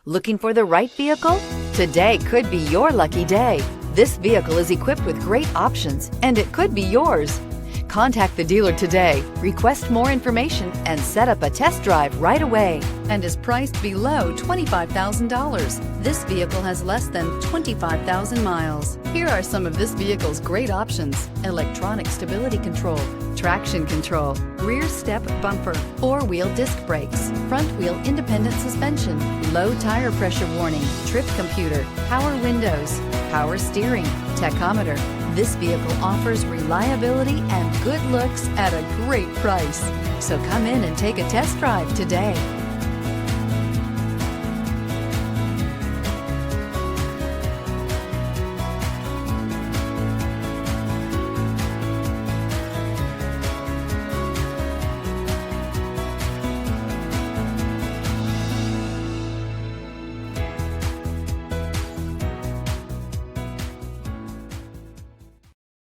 Looking for the right vehicle? Today could be your lucky day. This vehicle is equipped with great options, and it could be yours. Contact the dealer today, request more information, and set up a test drive right away, and is priced below $25,000. This vehicle has less than 25,000 miles. Here are some of this vehicle's great options: electronic stability control, traction control, rear step bumper, four-wheel disc brakes, front wheel independent suspension, low tire pressure warning, trip computer, power windows, power steering, tachometer. This vehicle offers reliability and good looks at a great price. So come in and take a test drive today.